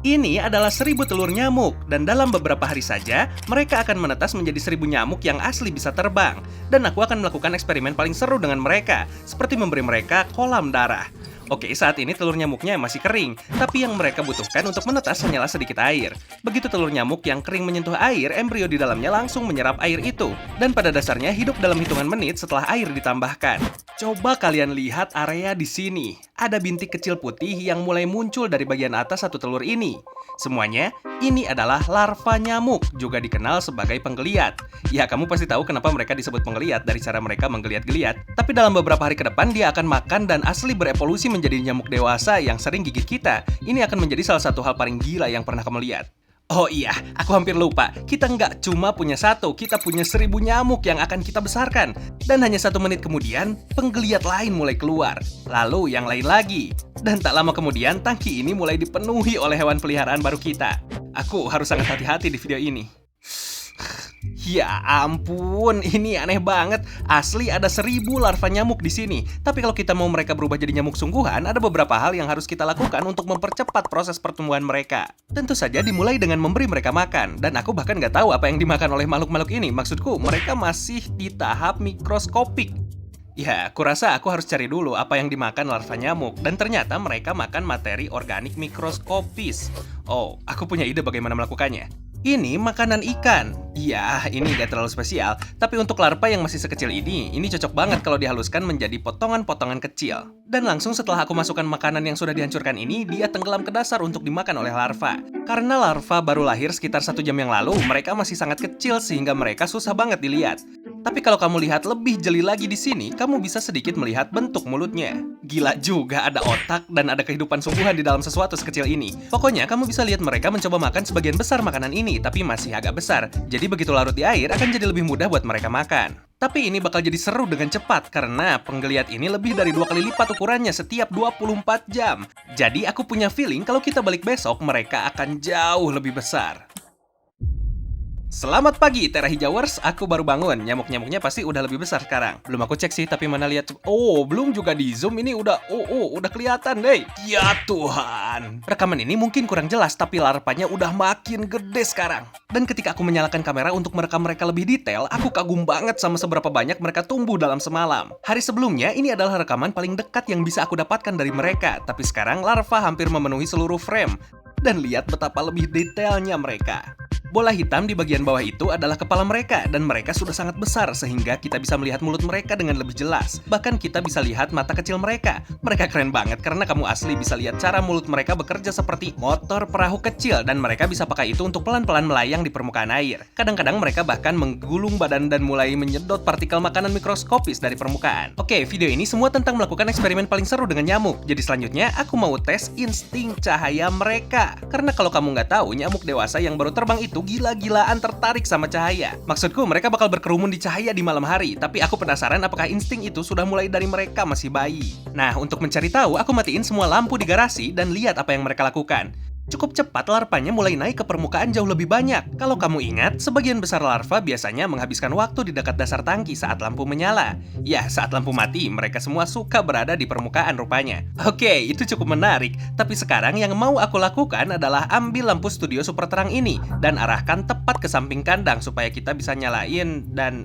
Ini adalah 1.000 telur nyamuk, dan dalam beberapa hari saja, mereka akan menetas menjadi 1.000 nyamuk yang asli bisa terbang. Dan aku akan melakukan eksperimen paling seru dengan mereka, seperti memberi mereka kolam darah. Oke, saat ini telur nyamuknya masih kering, tapi yang mereka butuhkan untuk menetas hanyalah sedikit air. Begitu telur nyamuk yang kering menyentuh air, embrio di dalamnya langsung menyerap air itu. Dan pada dasarnya hidup dalam hitungan menit setelah air ditambahkan. Coba kalian lihat area di sini. Ada bintik kecil putih yang mulai muncul dari bagian atas satu telur ini. Semuanya, ini adalah larva nyamuk, juga dikenal sebagai penggeliat. Ya, kamu pasti tahu kenapa mereka disebut penggeliat dari cara mereka menggeliat-geliat. Tapi dalam beberapa hari ke depan, dia akan makan dan asli berevolusi menjadi nyamuk dewasa yang sering gigit kita. Ini akan menjadi salah satu hal paling gila yang pernah kamu lihat. Oh iya, aku hampir lupa. Kita nggak cuma punya satu, kita punya 1.000 nyamuk yang akan kita besarkan. Dan hanya 1 menit kemudian, penggeliat lain mulai keluar. Lalu yang lain lagi. Dan tak lama kemudian, tangki ini mulai dipenuhi oleh hewan peliharaan baru kita. Aku harus sangat hati-hati di video ini. Ya ampun, ini aneh banget. Asli ada 1.000 larva nyamuk di sini. Tapi kalau kita mau mereka berubah jadi nyamuk sungguhan, ada beberapa hal yang harus kita lakukan untuk mempercepat proses pertumbuhan mereka. Tentu saja dimulai dengan memberi mereka makan. Dan aku bahkan nggak tahu apa yang dimakan oleh makhluk-makhluk ini. Maksudku, mereka masih di tahap mikroskopik. Ya, aku rasa aku harus cari dulu apa yang dimakan larva nyamuk. Dan ternyata mereka makan materi organik mikroskopis. Oh, aku punya ide bagaimana melakukannya. Ini makanan ikan. Ya, ini gak terlalu spesial. Tapi untuk larva yang masih sekecil ini cocok banget kalau dihaluskan menjadi potongan-potongan kecil. Dan langsung setelah aku masukkan makanan yang sudah dihancurkan ini, dia tenggelam ke dasar untuk dimakan oleh larva. Karena larva baru lahir sekitar 1 jam yang lalu, mereka masih sangat kecil sehingga mereka susah banget dilihat. Tapi kalau kamu lihat lebih jeli lagi di sini, kamu bisa sedikit melihat bentuk mulutnya. Gila juga, ada otak dan ada kehidupan sungguhan di dalam sesuatu sekecil ini. Pokoknya kamu bisa lihat mereka mencoba makan sebagian besar makanan ini, tapi masih agak besar. Jadi begitu larut di air, akan jadi lebih mudah buat mereka makan. Tapi ini bakal jadi seru dengan cepat, karena penggeliat ini lebih dari 2 kali lipat ukurannya setiap 24 jam. Jadi aku punya feeling kalau kita balik besok, mereka akan jauh lebih besar. Selamat pagi, Tera Hijauers. Aku baru bangun. Nyamuk-nyamuknya pasti udah lebih besar sekarang. Belum aku cek sih, tapi mana lihat. Oh, belum juga di zoom. Ini udah kelihatan deh. Ya Tuhan. Rekaman ini mungkin kurang jelas, tapi larvanya udah makin gede sekarang. Dan ketika aku menyalakan kamera untuk merekam mereka lebih detail, aku kagum banget sama seberapa banyak mereka tumbuh dalam semalam. Hari sebelumnya, ini adalah rekaman paling dekat yang bisa aku dapatkan dari mereka. Tapi sekarang larva hampir memenuhi seluruh frame. Dan lihat betapa lebih detailnya mereka. Bola hitam di bagian bawah itu adalah kepala mereka, dan mereka sudah sangat besar sehingga kita bisa melihat mulut mereka dengan lebih jelas. Bahkan kita bisa lihat mata kecil mereka. Mereka keren banget karena kamu asli bisa lihat cara mulut mereka bekerja seperti motor perahu kecil, dan mereka bisa pakai itu untuk pelan-pelan melayang di permukaan air. Kadang-kadang mereka bahkan menggulung badan dan mulai menyedot partikel makanan mikroskopis dari permukaan. Oke, video ini semua tentang melakukan eksperimen paling seru dengan nyamuk. Jadi selanjutnya aku mau tes insting cahaya mereka. Karena kalau kamu nggak tahu, nyamuk dewasa yang baru terbang itu gila-gilaan tertarik sama cahaya. Maksudku, mereka bakal berkerumun di cahaya di malam hari, tapi aku penasaran apakah insting itu sudah mulai dari mereka masih bayi. Nah, untuk mencari tahu, aku matiin semua lampu di garasi dan lihat apa yang mereka lakukan. Cukup cepat larvanya mulai naik ke permukaan jauh lebih banyak. Kalau kamu ingat, sebagian besar larva biasanya menghabiskan waktu di dekat dasar tangki saat lampu menyala. Ya, saat lampu mati, mereka semua suka berada di permukaan rupanya. Oke, itu cukup menarik. Tapi sekarang yang mau aku lakukan adalah ambil lampu studio super terang ini dan arahkan tepat ke samping kandang supaya kita bisa nyalain dan...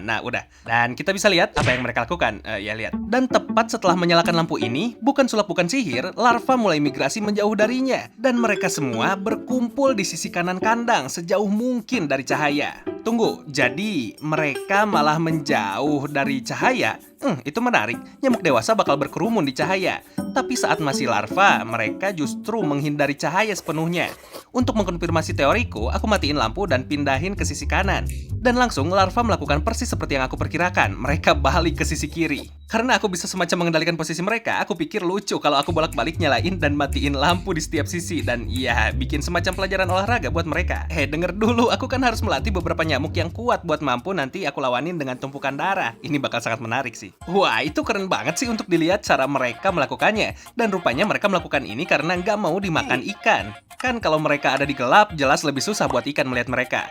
nah udah. Dan kita bisa lihat apa yang mereka lakukan. Ya lihat. Dan tepat setelah menyalakan lampu ini, bukan sulap bukan sihir, larva mulai migrasi menjauh darinya. Dan mereka semua berkumpul di sisi kanan kandang sejauh mungkin dari cahaya. Tunggu, jadi mereka malah menjauh dari cahaya? Itu menarik. Nyamuk dewasa bakal berkerumun di cahaya. Tapi saat masih larva, mereka justru menghindari cahaya sepenuhnya. Untuk mengkonfirmasi teoriku, aku matiin lampu dan pindahin ke sisi kanan. Dan langsung larva melakukan persis seperti yang aku perkirakan. Mereka balik ke sisi kiri. Karena aku bisa semacam mengendalikan posisi mereka, aku pikir lucu kalau aku bolak-balik nyalain dan matiin lampu di setiap sisi. Dan ya, bikin semacam pelajaran olahraga buat mereka. Denger dulu, aku kan harus melatih beberapa nyamuk yang kuat buat mampu nanti aku lawanin dengan tumpukan darah. Ini bakal sangat menarik sih. Wah, itu keren banget sih untuk dilihat cara mereka melakukannya. Dan rupanya mereka melakukan ini karena nggak mau dimakan ikan. Kan kalau mereka ada di gelap, jelas lebih susah buat ikan melihat mereka.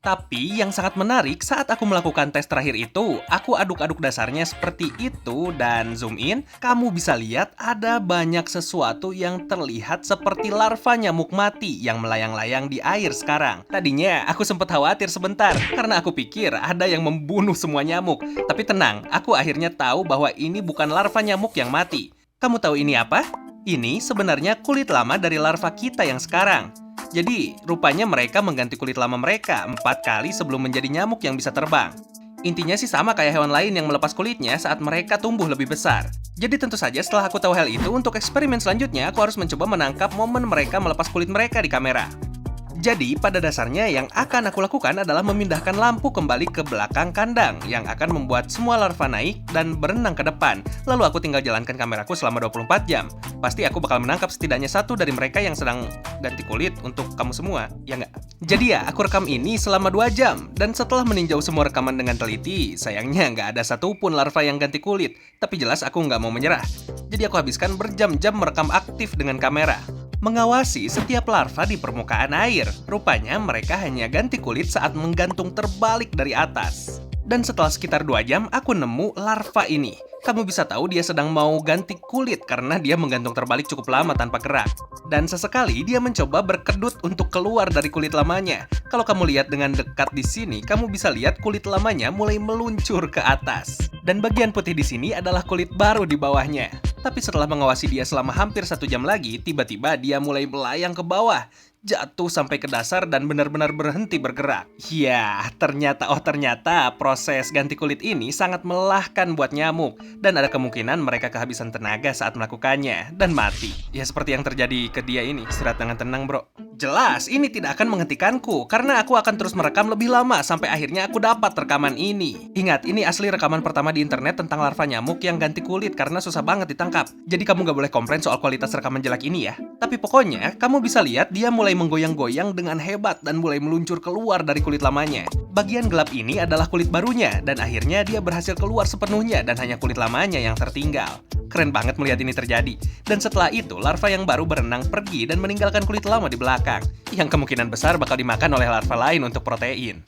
Tapi yang sangat menarik saat aku melakukan tes terakhir itu, aku aduk-aduk dasarnya seperti itu dan zoom in, kamu bisa lihat ada banyak sesuatu yang terlihat seperti larva nyamuk mati yang melayang-layang di air sekarang. Tadinya aku sempat khawatir sebentar karena aku pikir ada yang membunuh semua nyamuk. Tapi tenang, aku akhirnya tahu bahwa ini bukan larva nyamuk yang mati. Kamu tahu ini apa? Ini sebenarnya kulit lama dari larva kita yang sekarang. Jadi, rupanya mereka mengganti kulit lama mereka 4 kali sebelum menjadi nyamuk yang bisa terbang. Intinya sih sama kayak hewan lain yang melepas kulitnya saat mereka tumbuh lebih besar. Jadi tentu saja setelah aku tahu hal itu, untuk eksperimen selanjutnya aku harus mencoba menangkap momen mereka melepas kulit mereka di kamera. Jadi, pada dasarnya yang akan aku lakukan adalah memindahkan lampu kembali ke belakang kandang yang akan membuat semua larva naik dan berenang ke depan. Lalu aku tinggal jalankan kameraku selama 24 jam. Pasti aku bakal menangkap setidaknya satu dari mereka yang sedang ganti kulit untuk kamu semua, ya nggak? Jadi ya, aku rekam ini selama 2 jam. Dan setelah meninjau semua rekaman dengan teliti, sayangnya nggak ada satupun larva yang ganti kulit. Tapi jelas aku nggak mau menyerah. Jadi aku habiskan berjam-jam merekam aktif dengan kamera, mengawasi setiap larva di permukaan air. Rupanya mereka hanya ganti kulit saat menggantung terbalik dari atas. Dan setelah sekitar 2 jam, aku nemu larva ini. Kamu bisa tahu dia sedang mau ganti kulit karena dia menggantung terbalik cukup lama tanpa gerak. Dan sesekali dia mencoba berkedut untuk keluar dari kulit lamanya. Kalau kamu lihat dengan dekat di sini, kamu bisa lihat kulit lamanya mulai meluncur ke atas. Dan bagian putih di sini adalah kulit baru di bawahnya. Tapi setelah mengawasi dia selama hampir 1 jam lagi, tiba-tiba dia mulai melayang ke bawah, jatuh sampai ke dasar dan benar-benar berhenti bergerak. Ya, ternyata proses ganti kulit ini sangat melelahkan buat nyamuk. Dan ada kemungkinan mereka kehabisan tenaga saat melakukannya dan mati. Ya seperti yang terjadi ke dia ini. Istirahat dengan tenang, bro. Jelas, ini tidak akan menghentikanku karena aku akan terus merekam lebih lama sampai akhirnya aku dapat rekaman ini. Ingat, ini asli rekaman pertama di internet tentang larva nyamuk yang ganti kulit karena susah banget ditangkap. Jadi kamu gak boleh komplain soal kualitas rekaman jelek ini ya. Tapi pokoknya, kamu bisa lihat dia mulai menggoyang-goyang dengan hebat dan mulai meluncur keluar dari kulit lamanya. Bagian gelap ini adalah kulit barunya dan akhirnya dia berhasil keluar sepenuhnya dan hanya kulit lamanya yang tertinggal. Keren banget melihat ini terjadi. Dan setelah itu, larva yang baru berenang pergi dan meninggalkan kulit lama di belakang, yang kemungkinan besar bakal dimakan oleh larva lain untuk protein.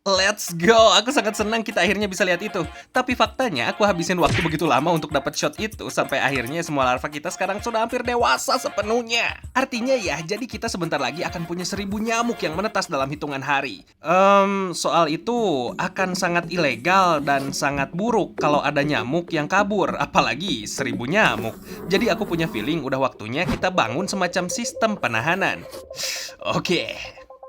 Let's go! Aku sangat senang kita akhirnya bisa lihat itu. Tapi faktanya, aku habisin waktu begitu lama untuk dapat shot itu, sampai akhirnya semua larva kita sekarang sudah hampir dewasa sepenuhnya. Artinya ya, jadi kita sebentar lagi akan punya 1000 nyamuk yang menetas dalam hitungan hari. Soal itu akan sangat ilegal dan sangat buruk kalau ada nyamuk yang kabur, apalagi 1000 nyamuk. Jadi aku punya feeling udah waktunya kita bangun semacam sistem penahanan. Oke.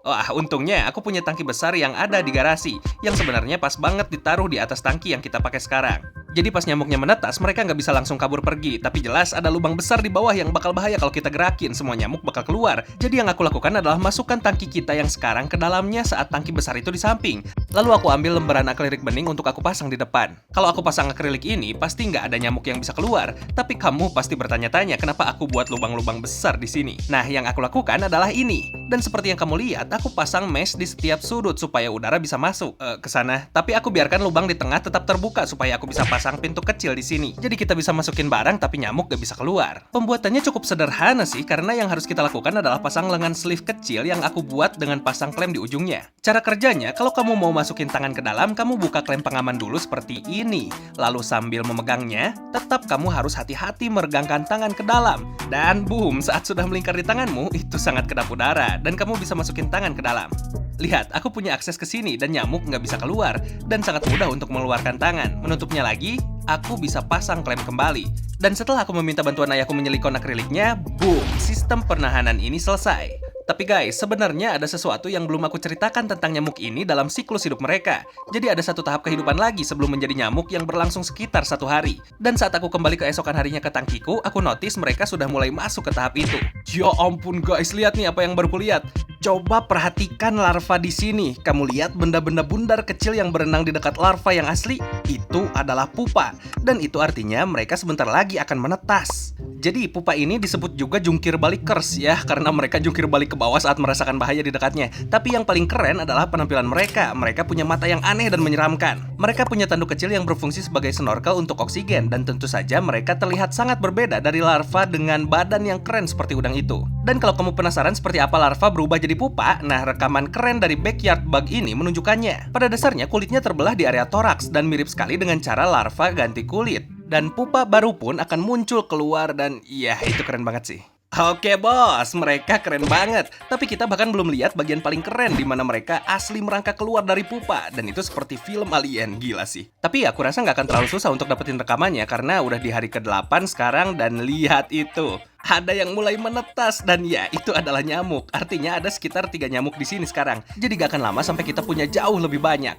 Wah, untungnya aku punya tangki besar yang ada di garasi, yang sebenarnya pas banget ditaruh di atas tangki yang kita pakai sekarang. Jadi pas nyamuknya menetas, mereka nggak bisa langsung kabur pergi, tapi jelas ada lubang besar di bawah yang bakal bahaya kalau kita gerakin, semua nyamuk bakal keluar. Jadi yang aku lakukan adalah masukkan tangki kita yang sekarang ke dalamnya saat tangki besar itu di samping. Lalu aku ambil lembaran akrilik bening untuk aku pasang di depan. Kalau aku pasang akrilik ini, pasti nggak ada nyamuk yang bisa keluar, tapi kamu pasti bertanya-tanya kenapa aku buat lubang-lubang besar di sini. Nah, yang aku lakukan adalah ini. Dan seperti yang kamu lihat, aku pasang mesh di setiap sudut supaya udara bisa masuk ke sana. Tapi aku biarkan lubang di tengah tetap terbuka supaya aku bisa pasang pintu kecil di sini. Jadi kita bisa masukin barang tapi nyamuk gak bisa keluar. Pembuatannya cukup sederhana sih karena yang harus kita lakukan adalah pasang lengan sleeve kecil yang aku buat dengan pasang klem di ujungnya. Cara kerjanya, kalau kamu mau masukin tangan ke dalam, kamu buka klem pengaman dulu seperti ini. Lalu sambil memegangnya, tetap kamu harus hati-hati meregangkan tangan ke dalam. Dan boom, saat sudah melingkar di tanganmu, itu sangat kedap udara dan kamu bisa masukin tangan ke dalam. Lihat, aku punya akses ke sini dan nyamuk nggak bisa keluar dan sangat mudah untuk mengeluarkan tangan. Menutupnya lagi, aku bisa pasang klem kembali. Dan setelah aku meminta bantuan ayahku menyilikon akriliknya, boom, sistem penahanan ini selesai. Tapi guys, sebenarnya ada sesuatu yang belum aku ceritakan tentang nyamuk ini dalam siklus hidup mereka. Jadi ada satu tahap kehidupan lagi sebelum menjadi nyamuk yang berlangsung sekitar 1 hari. Dan saat aku kembali keesokan harinya ke tangkiku, aku notice mereka sudah mulai masuk ke tahap itu. Ya ampun guys, lihat nih apa yang baru kulihat. Coba perhatikan larva di sini. Kamu lihat benda-benda bundar kecil yang berenang di dekat larva yang asli? Itu adalah pupa. Dan itu artinya mereka sebentar lagi akan menetas. Jadi pupa ini disebut juga jungkir balikers ya, karena mereka jungkir balik ke bawah saat merasakan bahaya di dekatnya. Tapi yang paling keren adalah penampilan mereka. Mereka punya mata yang aneh dan menyeramkan. Mereka punya tanduk kecil yang berfungsi sebagai snorkel untuk oksigen. Dan tentu saja mereka terlihat sangat berbeda dari larva dengan badan yang keren seperti udang itu. Dan kalau kamu penasaran seperti apa larva berubah jadi menjadi pupa. Nah, rekaman keren dari backyard bug ini menunjukkannya. Pada dasarnya kulitnya terbelah di area toraks dan mirip sekali dengan cara larva ganti kulit. Dan pupa baru pun akan muncul keluar dan ya itu keren banget sih. Oke bos, mereka keren banget. Tapi kita bahkan belum lihat bagian paling keren di mana mereka asli merangkak keluar dari pupa. Dan itu seperti film Alien, gila sih. Tapi aku rasa nggak akan terlalu susah untuk dapetin rekamannya karena udah di hari ke-8 sekarang dan lihat itu. Ada yang mulai menetas dan ya itu adalah nyamuk. Artinya ada sekitar 3 nyamuk di sini sekarang. Jadi gak akan lama sampai kita punya jauh lebih banyak.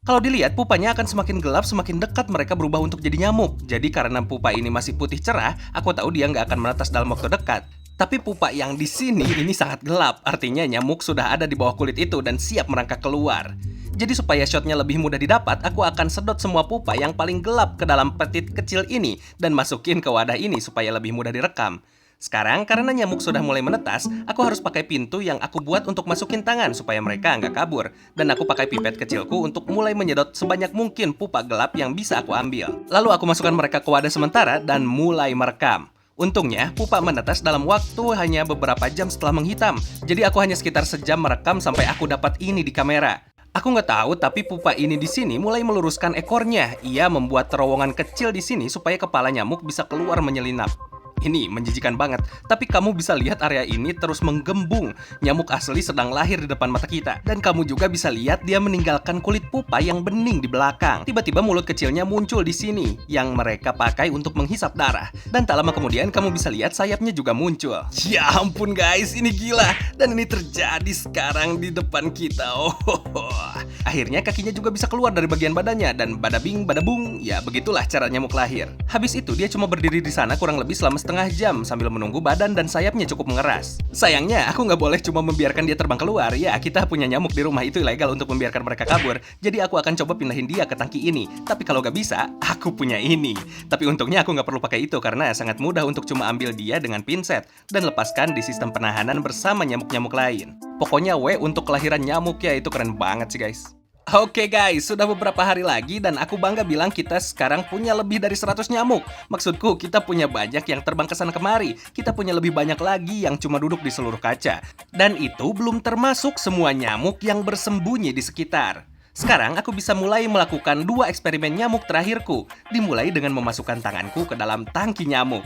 Kalau dilihat, pupanya akan semakin gelap semakin dekat mereka berubah untuk jadi nyamuk. Jadi karena pupa ini masih putih cerah, aku tahu dia nggak akan menetas dalam waktu dekat. Tapi pupa yang di sini ini sangat gelap, artinya nyamuk sudah ada di bawah kulit itu dan siap merangkak keluar. Jadi supaya shotnya lebih mudah didapat, aku akan sedot semua pupa yang paling gelap ke dalam petit kecil ini dan masukin ke wadah ini supaya lebih mudah direkam. Sekarang, karena nyamuk sudah mulai menetas, aku harus pakai pintu yang aku buat untuk masukin tangan supaya mereka nggak kabur. Dan aku pakai pipet kecilku untuk mulai menyedot sebanyak mungkin pupa gelap yang bisa aku ambil. Lalu aku masukkan mereka ke wadah sementara dan mulai merekam. Untungnya, pupa menetas dalam waktu hanya beberapa jam setelah menghitam. Jadi aku hanya sekitar sejam merekam sampai aku dapat ini di kamera. Aku nggak tahu, tapi pupa ini di sini mulai meluruskan ekornya. Ia membuat terowongan kecil di sini supaya kepala nyamuk bisa keluar menyelinap. Ini menjijikan banget, tapi kamu bisa lihat area ini terus menggembung. Nyamuk asli sedang lahir di depan mata kita. Dan kamu juga bisa lihat dia meninggalkan kulit pupa yang bening di belakang. Tiba-tiba mulut kecilnya muncul di sini, yang mereka pakai untuk menghisap darah. Dan tak lama kemudian kamu bisa lihat sayapnya juga muncul. Ya ampun guys, ini gila. Dan ini terjadi sekarang di depan kita. Akhirnya kakinya juga bisa keluar dari bagian badannya. Dan bada bing, bada bung, ya begitulah cara nyamuk lahir. Habis itu dia cuma berdiri di sana kurang lebih selama setengah jam sambil menunggu badan dan sayapnya cukup mengeras. Sayangnya, aku nggak boleh cuma membiarkan dia terbang keluar. Ya, kita punya nyamuk di rumah itu ilegal untuk membiarkan mereka kabur. Jadi aku akan coba pindahin dia ke tangki ini. Tapi kalau nggak bisa, aku punya ini. Tapi untungnya aku nggak perlu pakai itu karena sangat mudah untuk cuma ambil dia dengan pinset dan lepaskan di sistem penahanan bersama nyamuk-nyamuk lain. Pokoknya untuk kelahiran nyamuk ya itu keren banget sih guys. Oke guys, sudah beberapa hari lagi dan aku bangga bilang kita sekarang punya lebih dari 100 nyamuk. Maksudku, kita punya banyak yang terbang ke sana kemari. Kita punya lebih banyak lagi yang cuma duduk di seluruh kaca. Dan itu belum termasuk semua nyamuk yang bersembunyi di sekitar. Sekarang aku bisa mulai melakukan 2 eksperimen nyamuk terakhirku. Dimulai dengan memasukkan tanganku ke dalam tangki nyamuk.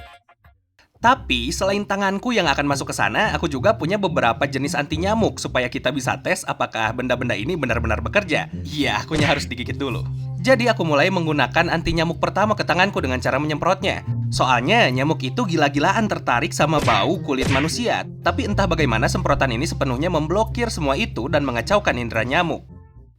Tapi selain tanganku yang akan masuk ke sana, aku juga punya beberapa jenis anti nyamuk supaya kita bisa tes apakah benda-benda ini benar-benar bekerja. Iya, akunya harus digigit dulu. Jadi aku mulai menggunakan anti nyamuk pertama ke tanganku dengan cara menyemprotnya. Soalnya nyamuk itu gila-gilaan tertarik sama bau kulit manusia. Tapi entah bagaimana semprotan ini sepenuhnya memblokir semua itu dan mengacaukan indera nyamuk.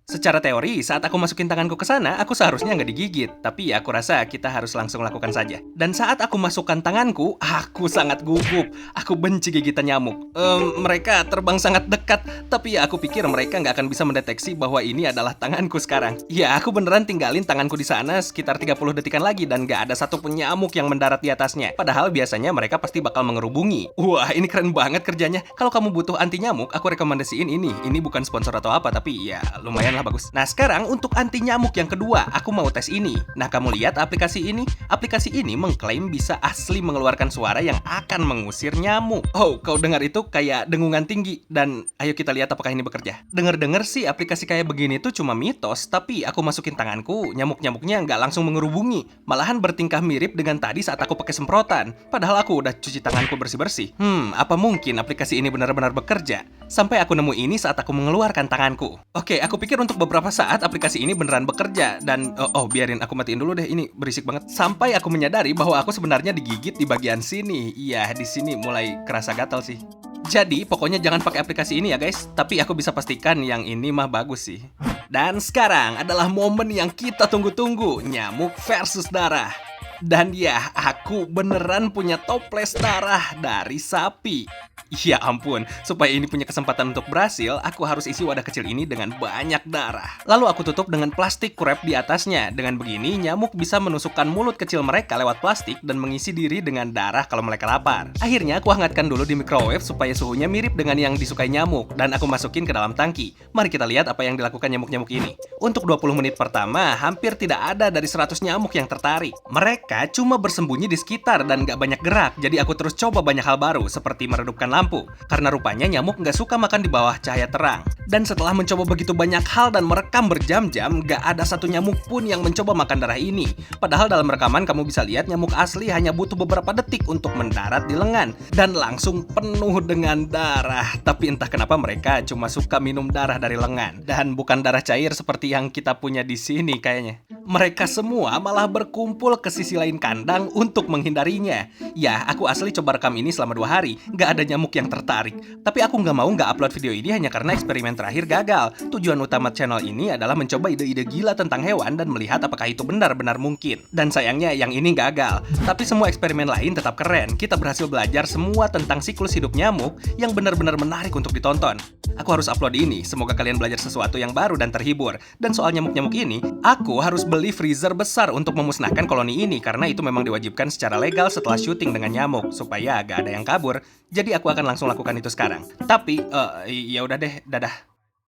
Secara teori, saat aku masukin tanganku ke sana, aku seharusnya nggak digigit. Tapi ya, aku rasa kita harus langsung lakukan saja. Dan saat aku masukkan tanganku, aku sangat gugup. Aku benci gigitan nyamuk. Mereka terbang sangat dekat. Tapi ya, aku pikir mereka nggak akan bisa mendeteksi bahwa ini adalah tanganku sekarang. Ya, aku beneran tinggalin tanganku di sana sekitar 30 detikan lagi. Dan nggak ada satupun nyamuk yang mendarat di atasnya. Padahal biasanya mereka pasti bakal mengerubungi. Wah, ini keren banget kerjanya. Kalau kamu butuh anti nyamuk, aku rekomendasiin ini. Ini bukan sponsor atau apa, tapi ya lumayan bagus. Nah sekarang untuk anti nyamuk yang kedua, aku mau tes ini. Nah kamu lihat aplikasi ini? Aplikasi ini mengklaim bisa asli mengeluarkan suara yang akan mengusir nyamuk. Oh, kau dengar itu kayak dengungan tinggi. Dan ayo kita lihat apakah ini bekerja. Dengar-dengar sih aplikasi kayak begini tuh cuma mitos. Tapi aku masukin tanganku, nyamuk-nyamuknya nggak langsung mengerubungi. Malahan bertingkah mirip dengan tadi saat aku pakai semprotan. Padahal aku udah cuci tanganku bersih-bersih. Apa mungkin aplikasi ini benar-benar bekerja? Sampai aku nemu ini saat aku mengeluarkan tanganku. Oke, aku pikir untuk beberapa saat aplikasi ini beneran bekerja dan biarin aku matiin dulu deh, ini berisik banget. Sampai aku menyadari bahwa aku sebenarnya digigit di bagian sini. Iya, di sini mulai kerasa gatal sih. Jadi pokoknya jangan pakai aplikasi ini ya guys. Tapi aku bisa pastikan yang ini mah bagus sih. Dan sekarang adalah momen yang kita tunggu-tunggu, nyamuk versus darah. Dan ya, aku beneran punya toples darah dari sapi. Ya ampun, supaya ini punya kesempatan untuk berhasil, aku harus isi wadah kecil ini dengan banyak darah. Lalu aku tutup dengan plastik wrap di atasnya. Dengan begini, nyamuk bisa menusukkan mulut kecil mereka lewat plastik dan mengisi diri dengan darah kalau mereka lapar. Akhirnya aku hangatkan dulu di microwave supaya suhunya mirip dengan yang disukai nyamuk. Dan aku masukin ke dalam tangki. Mari kita lihat apa yang dilakukan nyamuk-nyamuk ini. Untuk 20 menit pertama, hampir tidak ada dari 100 nyamuk yang tertarik. Mereka cuma bersembunyi di sekitar dan gak banyak gerak. Jadi aku terus coba banyak hal baru, seperti meredupkan lampu. Karena rupanya nyamuk nggak suka makan di bawah cahaya terang. Dan setelah mencoba begitu banyak hal dan merekam berjam-jam, nggak ada satu nyamuk pun yang mencoba makan darah ini. Padahal dalam rekaman kamu bisa lihat nyamuk asli hanya butuh beberapa detik untuk mendarat di lengan. Dan langsung penuh dengan darah. Tapi entah kenapa mereka cuma suka minum darah dari lengan. Dan bukan darah cair seperti yang kita punya di sini kayaknya. Mereka semua malah berkumpul ke sisi lain kandang untuk menghindarinya. Ya, aku asli coba rekam ini selama 2 hari, nggak ada nyamuk yang tertarik. Tapi aku nggak mau nggak upload video ini hanya karena eksperimen terakhir gagal. Tujuan utama channel ini adalah mencoba ide-ide gila tentang hewan dan melihat apakah itu benar-benar mungkin. Dan sayangnya yang ini gagal. Tapi semua eksperimen lain tetap keren. Kita berhasil belajar semua tentang siklus hidup nyamuk yang benar-benar menarik untuk ditonton. Aku harus upload ini, semoga kalian belajar sesuatu yang baru dan terhibur. Dan soal nyamuk-nyamuk ini, aku harus beli freezer besar untuk memusnahkan koloni ini karena itu memang diwajibkan secara legal setelah syuting dengan nyamuk supaya gak ada yang kabur. Jadi aku akan langsung lakukan itu sekarang. Tapi, ya udah deh, dadah.